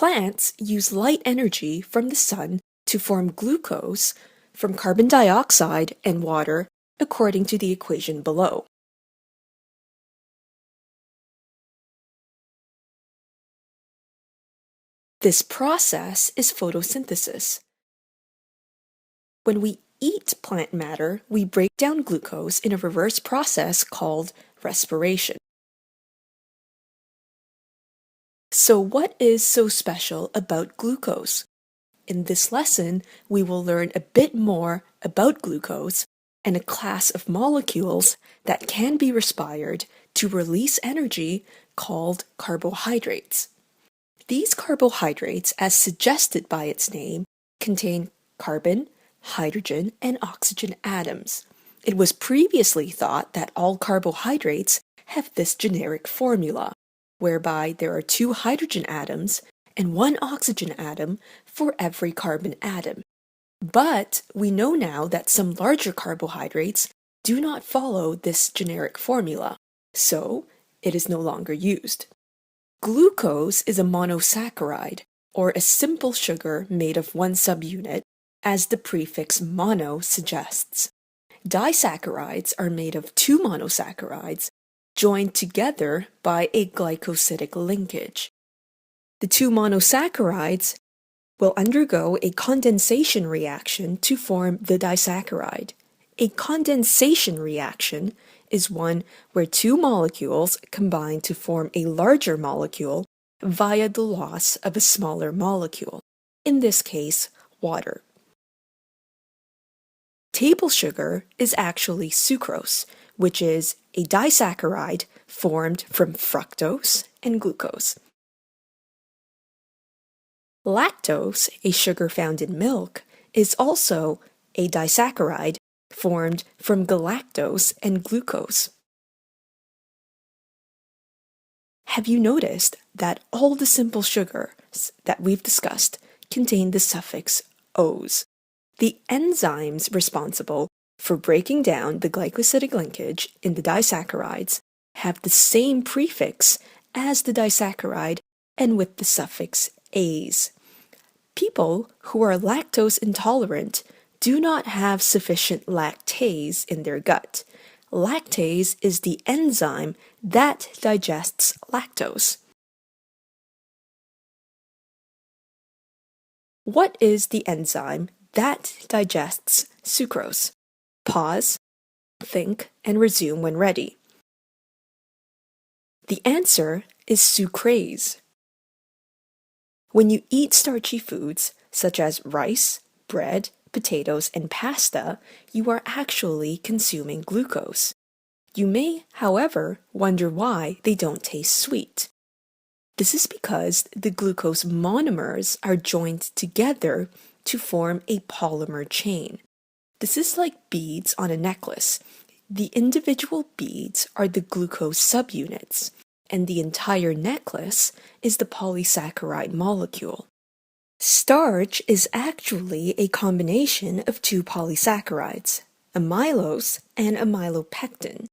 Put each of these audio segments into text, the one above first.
Plants use light energy from the sun to form glucose from carbon dioxide and water according to the equation below. This process is photosynthesis. When we eat plant matter, we break down glucose in a reverse process called respiration. So what is so special about glucose? In this lesson, we will learn a bit more about glucose and a class of molecules that can be respired to release energy called carbohydrates. These carbohydrates, as suggested by its name, contain carbon, hydrogen, and oxygen atoms. It was previously thought that all carbohydrates have this generic formula, whereby there are 2 hydrogen atoms and 1 oxygen atom for every carbon atom. But we know now that some larger carbohydrates do not follow this generic formula, so it is no longer used. Glucose is a monosaccharide, or a simple sugar made of 1 subunit, as the prefix mono suggests. Disaccharides are made of 2 monosaccharides joined together by a glycosidic linkage. The 2 monosaccharides will undergo a condensation reaction to form the disaccharide. A condensation reaction is one where 2 molecules combine to form a larger molecule via the loss of a smaller molecule, in this case, water. Table sugar is actually sucrose, which is a disaccharide formed from fructose and glucose. Lactose, a sugar found in milk, is also a disaccharide formed from galactose and glucose. Have you noticed that all the simple sugars that we've discussed contain the suffix -ose? The enzymes responsible for breaking down the glycosidic linkage in the disaccharides have the same prefix as the disaccharide and with the suffix -ase. People who are lactose intolerant do not have sufficient lactase in their gut. Lactase is the enzyme that digests lactose. What is the enzyme that digests sucrose? Pause, think, and resume when ready. The answer is sucrase. When you eat starchy foods, such as rice, bread, potatoes, and pasta, you are actually consuming glucose. You may, however, wonder why they don't taste sweet. This is because the glucose monomers are joined together to form a polymer chain. This is like beads on a necklace. The individual beads are the glucose subunits, and the entire necklace is the polysaccharide molecule. Starch is actually a combination of 2 polysaccharides, amylose and amylopectin.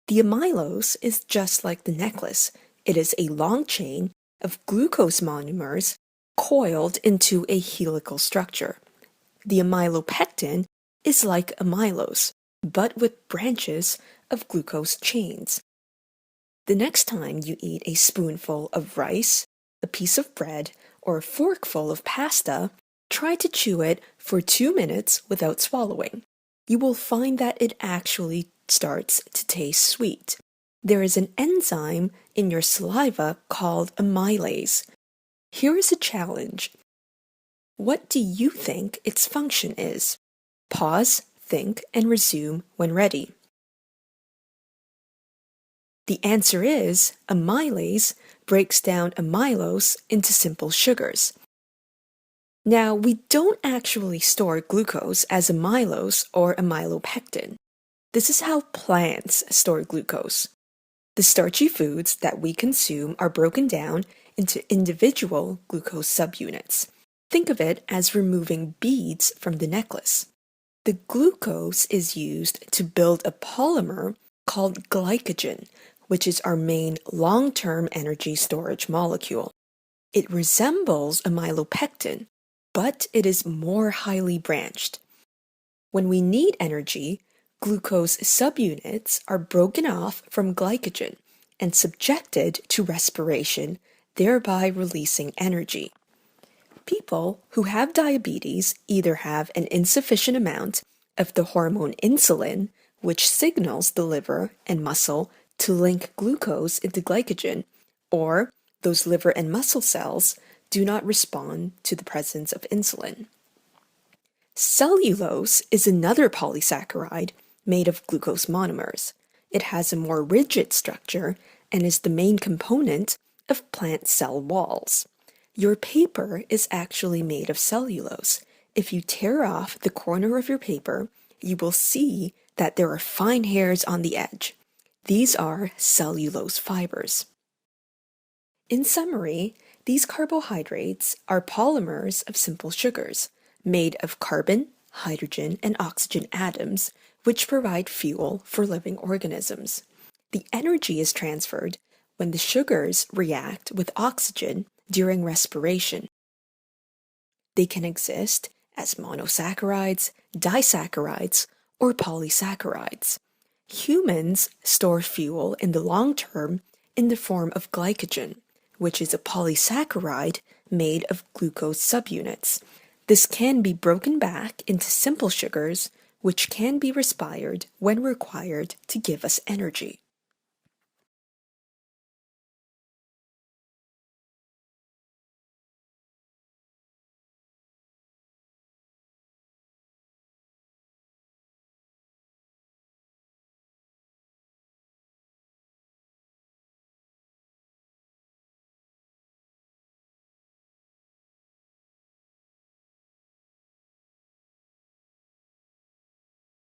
The amylose is just like the necklace. It is a long chain of glucose monomers coiled into a helical structure. The amylopectin is like amylose, but with branches of glucose chains. The next time you eat a spoonful of rice, a piece of bread, or a forkful of pasta, try to chew it for 2 minutes without swallowing. You will find that it actually starts to taste sweet. There is an enzyme in your saliva called amylase. Here is a challenge. What do you think its function is? Pause, think, and resume when ready. The answer is amylase breaks down amylose into simple sugars. Now, we don't actually store glucose as amylose or amylopectin. This is how plants store glucose. The starchy foods that we consume are broken down into individual glucose subunits. Think of it as removing beads from the necklace. The glucose is used to build a polymer called glycogen, which is our main long-term energy storage molecule. It resembles a myelopectin, but it is more highly branched. When we need energy, glucose subunits are broken off from glycogen and subjected to respiration, thereby releasing energy. People who have diabetes either have an insufficient amount of the hormone insulin, which signals the liver and muscle to link glucose into glycogen, or those liver and muscle cells do not respond to the presence of insulin. Cellulose is another polysaccharide made of glucose monomers. It has a more rigid structure and is the main component of plant cell walls. Your paper is actually made of cellulose. If you tear off the corner of your paper, you will see that there are fine hairs on the edge. These are cellulose fibers. In summary, these carbohydrates are polymers of simple sugars, made of carbon, hydrogen, and oxygen atoms, which provide fuel for living organisms. The energy is transferred when the sugars react with oxygen during respiration. They can exist as monosaccharides, disaccharides, or polysaccharides. Humans store fuel in the long term in the form of glycogen, which is a polysaccharide made of glucose subunits. This can be broken back into simple sugars, which can be respired when required to give us energy.